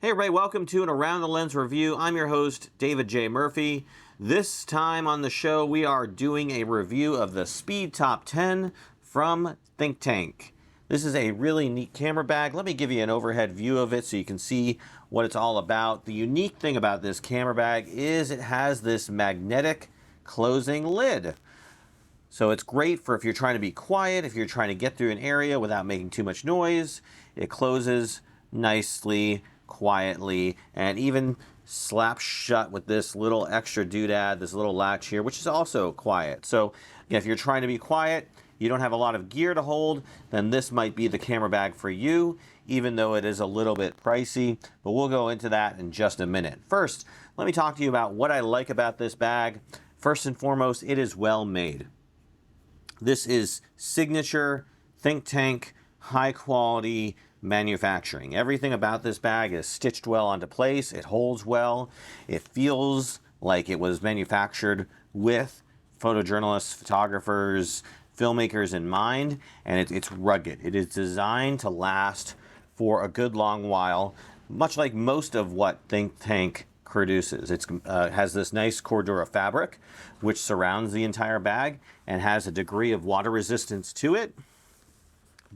Hey everybody, welcome to an Around the Lens review. I'm your host, David J. Murphy. This time on the show, we are doing a review of the SpeedTop 10 from thinkTANK. This is a really neat camera bag. Let me give you an overhead view of it so you can see what it's all about. The unique thing about this camera bag is it has this magnetic closing lid. So it's great for if you're trying to be quiet, if you're trying to get through an area without making too much noise. It closes nicely, quietly, and even slaps shut with this little extra doodad, this little latch here, which is also quiet. So again, if you're trying to be quiet, you don't have a lot of gear to hold, then this might be the camera bag for you, even though it is a little bit pricey, but we'll go into that in just a minute. First, let me talk to you about what I like about this bag. First and foremost, it is well made. This is signature thinkTANK, high quality manufacturing. Everything about this bag is stitched well onto place. It holds well. It feels like it was manufactured with photojournalists, photographers, filmmakers in mind, and it's rugged. It is designed to last for a good long while, much like most of what thinkTANK produces. It has this nice Cordura fabric which surrounds the entire bag and has a degree of water resistance to it,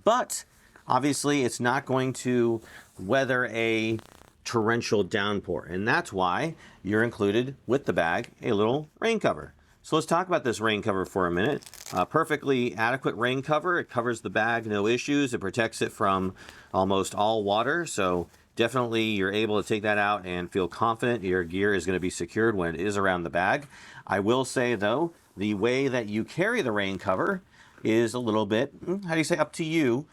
but obviously it's not going to weather a torrential downpour, and that's why you're included with the bag a little rain cover. So let's talk about this rain cover for a minute. Perfectly adequate rain cover. It covers the bag, no issues. It protects it from almost all water, so definitely you're able to take that out and feel confident your gear is going to be secured when it is around the bag. I will say though, the way that you carry the rain cover is a little bit, how do you say, up to you.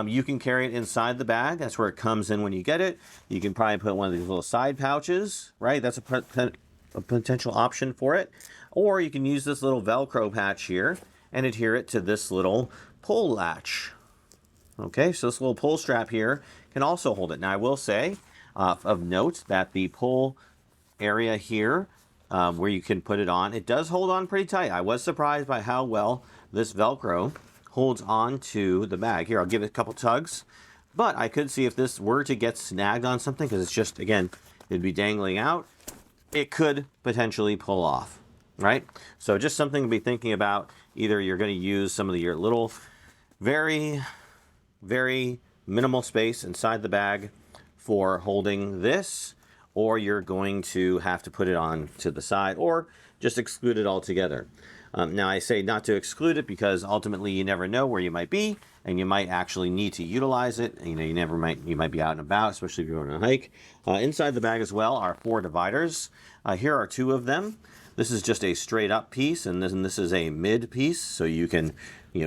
You can carry it inside the bag. That's where it comes in when you get it. You can probably put one of these little side pouches, right? That's a potential option for it. Or you can use this little Velcro patch here and adhere it to this little pull latch. Okay, so this little pull strap here can also hold it. Now I will say, of note, that the pull area here, where you can put it on, it does hold on pretty tight. I was surprised by how well this Velcro holds on to the bag. Here, I'll give it a couple tugs, but I could see if this were to get snagged on something, because it's just, again, it'd be dangling out, it could potentially pull off, right? So just something to be thinking about. Either you're going to use some of your little, very minimal space inside the bag for holding this, or you're going to have to put it on to the side or just exclude it altogether. Now I say not to exclude it because ultimately you never know where you might be and you might actually need to utilize it. You know, you might be out and about, especially if you're on a hike. Inside the bag as well are 4 dividers. Here are 2 of them. This is just a straight up piece, and this is a mid piece, so you can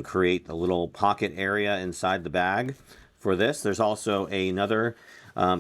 create a little pocket area inside the bag for this. There's also another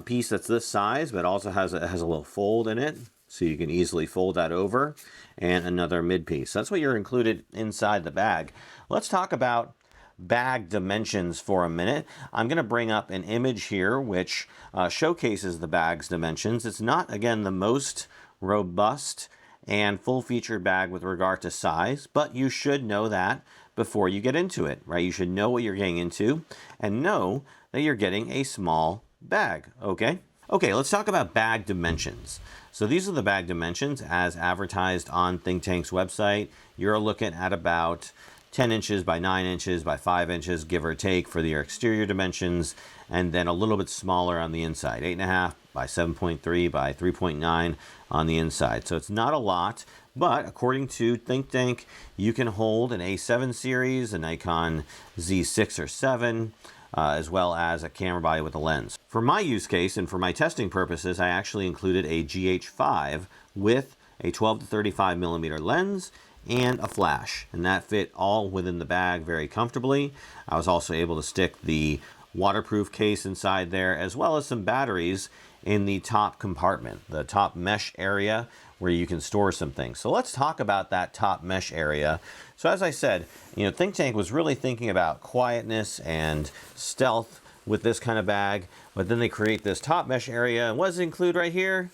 piece that's this size, but also has a little fold in it, so you can easily fold that over, and another mid piece. That's what you're included inside the bag. Let's talk about bag dimensions for a minute. I'm going to bring up an image here which showcases the bag's dimensions. It's not, again, the most robust and full-featured bag with regard to size, but you should know that before you get into it, right? You should know what you're getting into and know that you're getting a small bag, okay? Okay, let's talk about bag dimensions. So these are the bag dimensions as advertised on thinkTANK's website. You're looking at about 10 inches by 9 inches by 5 inches, give or take, for your exterior dimensions, and then a little bit smaller on the inside, 8.5 by 7.3 by 3.9 on the inside. So it's not a lot, but according to thinkTANK, you can hold an A7 series, a Nikon Z6 or 7, as well as a camera body with a lens. For my use case and for my testing purposes, I actually included a GH5 with a 12 to 35 millimeter lens and a flash, and that fit all within the bag very comfortably. I was also able to stick the waterproof case inside there, as well as some batteries in the top compartment, the top mesh area where you can store some things. So let's talk about that top mesh area. So as I said, thinkTANK was really thinking about quietness and stealth with this kind of bag, but then they create this top mesh area, and what does it include right here?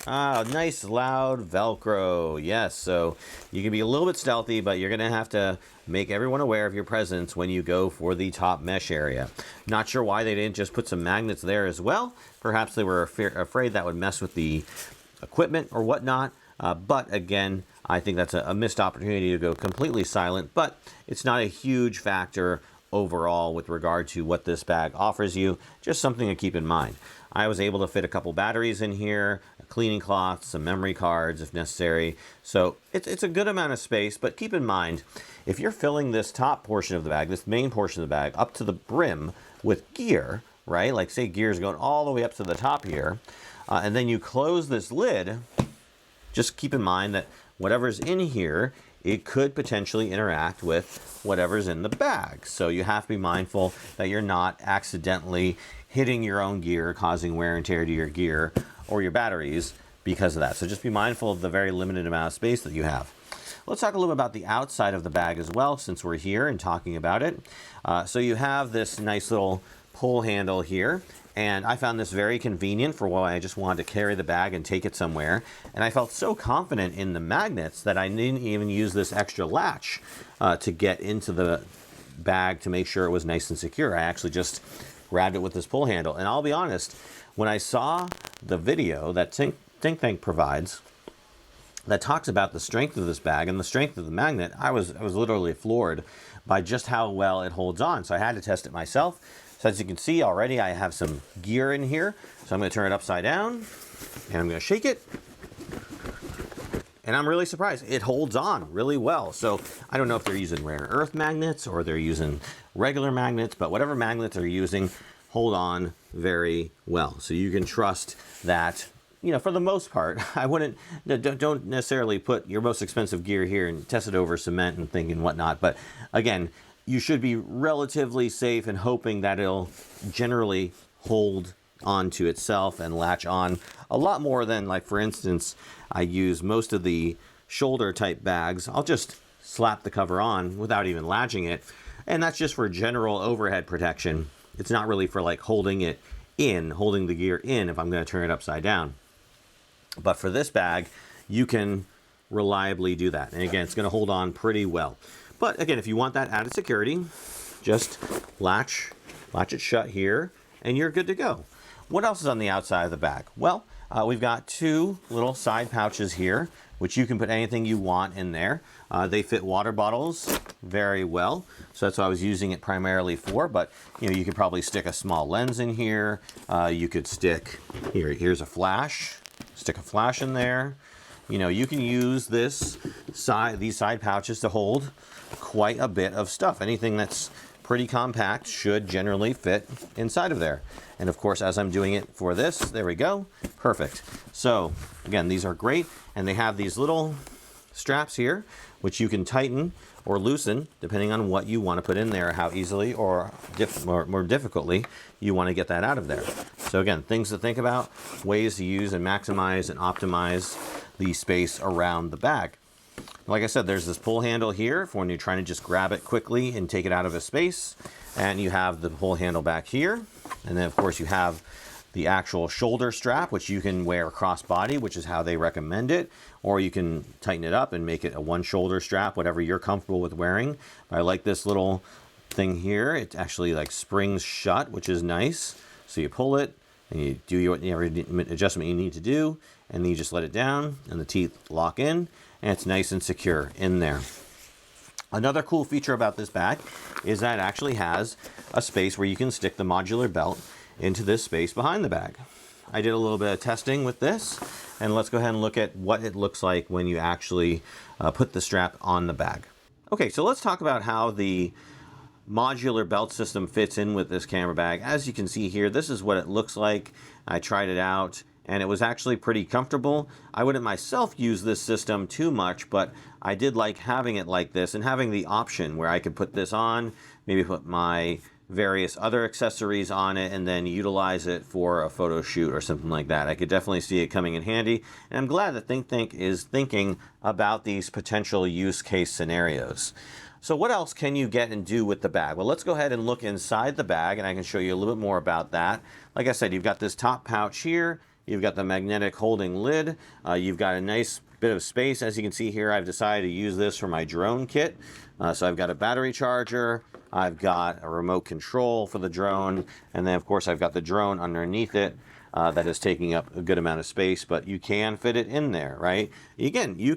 Ah, nice loud Velcro. Yes, so you can be a little bit stealthy, but you're going to have to make everyone aware of your presence when you go for the top mesh area. Not sure why they didn't just put some magnets there as well. Perhaps they were afraid that would mess with the equipment or whatnot. But again, I think that's a missed opportunity to go completely silent, but it's not a huge factor overall with regard to what this bag offers you. Just something to keep in mind. I was able to fit a couple batteries in here, a cleaning cloth, some memory cards if necessary. So it's a good amount of space, but keep in mind, if you're filling this top portion of the bag, this main portion of the bag, up to the brim with gear, right? Like say gear's going all the way up to the top here, and then you close this lid, just keep in mind that whatever's in here, it could potentially interact with whatever's in the bag. So you have to be mindful that you're not accidentally hitting your own gear, causing wear and tear to your gear or your batteries because of that. So just be mindful of the very limited amount of space that you have. Let's talk a little bit about the outside of the bag as well, since we're here and talking about it. So you have this nice little pull handle here. And I found this very convenient for when I just wanted to carry the bag and take it somewhere. And I felt so confident in the magnets that I didn't even use this extra latch to get into the bag to make sure it was nice and secure. I actually just grabbed it with this pull handle. And I'll be honest, when I saw the video that thinkTANK provides that talks about the strength of this bag and the strength of the magnet, I was literally floored by just how well it holds on. So I had to test it myself. So as you can see already, I have some gear in here. So I'm going to turn it upside down and I'm going to shake it. And I'm really surprised. It holds on really well. So I don't know if they're using rare earth magnets or they're using regular magnets, but whatever magnets they're using hold on very well. So you can trust that, you know, for the most part. I wouldn't, don't necessarily put your most expensive gear here and test it over cement and think and whatnot. But again, you should be relatively safe and hoping that it'll generally hold onto itself and latch on a lot more than, like, for instance, I use most of the shoulder type bags. I'll just slap the cover on without even latching it. And that's just for general overhead protection. It's not really for like holding it in, holding the gear in if I'm going to turn it upside down. But for this bag, you can reliably do that. And again, it's going to hold on pretty well. But again, if you want that added security, just latch it shut here and you're good to go. What else is on the outside of the bag? Well, we've got two little side pouches here, which you can put anything you want in there. They fit water bottles very well. So that's what I was using it primarily for, but you know, you could probably stick a small lens in here. You could stick, here's a flash, stick a flash in there. You know, you can use these side pouches to hold quite a bit of stuff. Anything that's pretty compact should generally fit inside of there. And of course, as I'm doing it for this, there we go, perfect. So again, these are great, and they have these little straps here, which you can tighten or loosen depending on what you want to put in there, how easily or more difficultly you want to get that out of there. So again, things to think about, ways to use and maximize and optimize the space around the bag. Like I said, there's this pull handle here for when you're trying to just grab it quickly and take it out of a space. And you have the pull handle back here. And then of course you have the actual shoulder strap, which you can wear crossbody, which is how they recommend it. Or you can tighten it up and make it a one shoulder strap, whatever you're comfortable with wearing. I like this little thing here. It actually like springs shut, which is nice. So you pull it and you do whatever adjustment you need to do. And then you just let it down and the teeth lock in. And it's nice and secure in there. Another cool feature about this bag is that it actually has a space where you can stick the modular belt into this space behind the bag. I did a little bit of testing with this, and let's go ahead and look at what it looks like when you actually put the strap on the bag. Okay, so let's talk about how the modular belt system fits in with this camera bag. As you can see here, this is what it looks like. I tried it out, and it was actually pretty comfortable. I wouldn't myself use this system too much, but I did like having it like this and having the option where I could put this on, maybe put my various other accessories on it, and then utilize it for a photo shoot or something like that. I could definitely see it coming in handy, and I'm glad that thinkTANK is thinking about these potential use case scenarios. So what else can you get and do with the bag? Well, let's go ahead and look inside the bag, and I can show you a little bit more about that. Like I said, you've got this top pouch here. You've got the magnetic holding lid. You've got a nice bit of space. As you can see here, I've decided to use this for my drone kit. So I've got a battery charger, I've got a remote control for the drone, and then of course I've got the drone underneath it that is taking up a good amount of space, but you can fit it in there, right? Again, you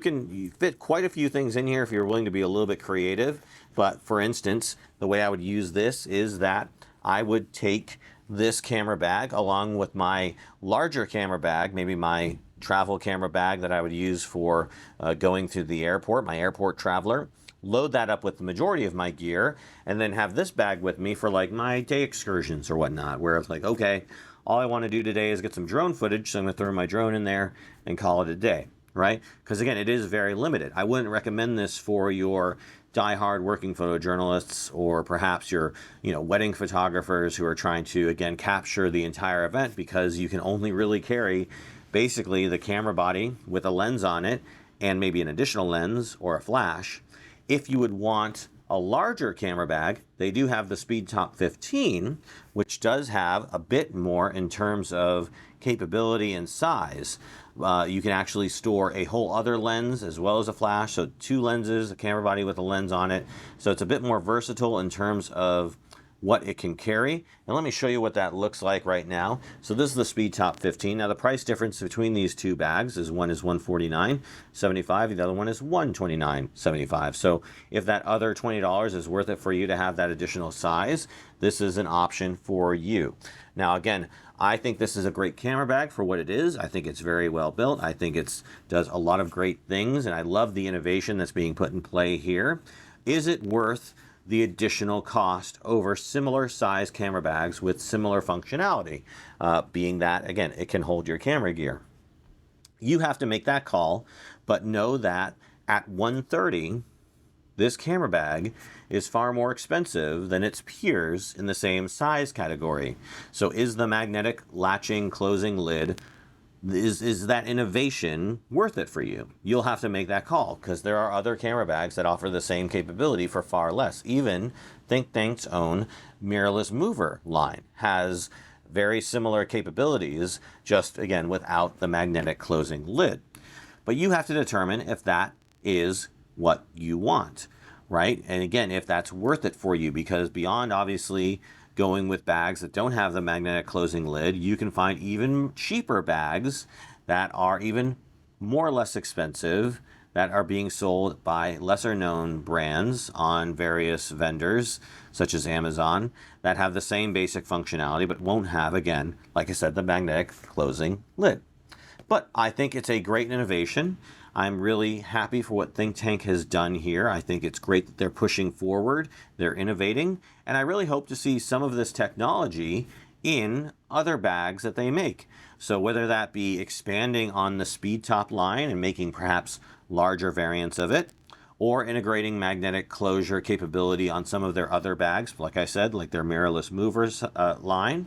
fit quite a few things in here if you're willing to be a little bit creative. But for instance, the way I would use this is that I would take this camera bag along with my larger camera bag, maybe my travel camera bag that I would use for going to the airport, my airport traveler, load that up with the majority of my gear, and then have this bag with me for like my day excursions or whatnot, where it's like, okay, all I want to do today is get some drone footage, so I'm going to throw my drone in there and call it a day, right? Because again, it is very limited. I wouldn't recommend this for your die-hard working photojournalists, or perhaps your wedding photographers who are trying to, again, capture the entire event, because you can only really carry basically the camera body with a lens on it and maybe an additional lens or a flash. If you would want a larger camera bag, they do have the SpeedTop 15, which does have a bit more in terms of capability and size. You can actually store a whole other lens as well as a flash, so 2 lenses, a camera body with a lens on it. So it's a bit more versatile in terms of what it can carry. And let me show you what that looks like right now. So this is the SpeedTop 15. Now the price difference between these two bags is one is $149.75, the other one is $129.75. So if that other $20 is worth it for you to have that additional size, this is an option for you. Now again, I think this is a great camera bag for what it is. I think it's very well built. I think it does a lot of great things, and I love the innovation that's being put in play here. Is it worth the additional cost over similar size camera bags with similar functionality, being that, again, it can hold your camera gear? You have to make that call, but know that at $130, this camera bag is far more expensive than its peers in the same size category. So is the magnetic latching closing lid, is that innovation worth it for you? You'll have to make that call, because there are other camera bags that offer the same capability for far less. Even thinkTANK's own mirrorless mover line has very similar capabilities, just again without the magnetic closing lid. But you have to determine if that is what you want, right? And again, if that's worth it for you, because beyond obviously going with bags that don't have the magnetic closing lid, you can find even cheaper bags that are even more or less expensive, that are being sold by lesser known brands on various vendors such as Amazon, that have the same basic functionality but won't have, again, like I said, the magnetic closing lid. But I think it's a great innovation. I'm really happy for what thinkTANK has done here. I think it's great that they're pushing forward, they're innovating, and I really hope to see some of this technology in other bags that they make. So whether that be expanding on the SpeedTop line and making perhaps larger variants of it, or integrating magnetic closure capability on some of their other bags, like I said, like their mirrorless movers line,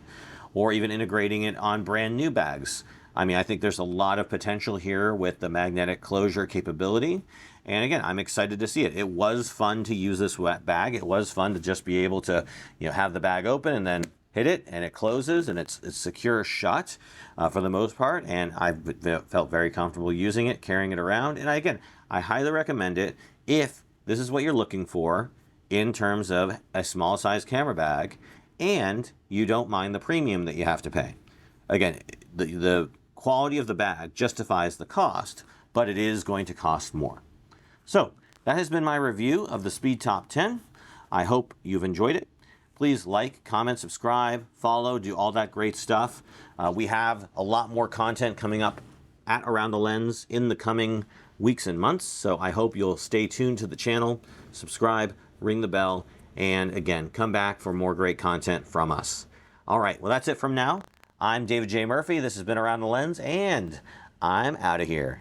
or even integrating it on brand new bags. I mean, I think there's a lot of potential here with the magnetic closure capability. And again, I'm excited to see it. It was fun to use this wet bag. It was fun to just be able to, have the bag open and then hit it and it closes and it's secure shut for the most part. And I felt very comfortable using it, carrying it around. And again, I highly recommend it if this is what you're looking for in terms of a small size camera bag and you don't mind the premium that you have to pay. Again, the quality of the bag justifies the cost, but it is going to cost more. So that has been my review of the SpeedTop 10. I hope you've enjoyed it. Please like, comment, subscribe, follow, do all that great stuff. We have a lot more content coming up at Around the Lens in the coming weeks and months, so I hope you'll stay tuned to the channel, subscribe, ring the bell, and again, come back for more great content from us. All right, well, that's it from now. I'm David J. Murphy. This has been Around the Lens, and I'm out of here.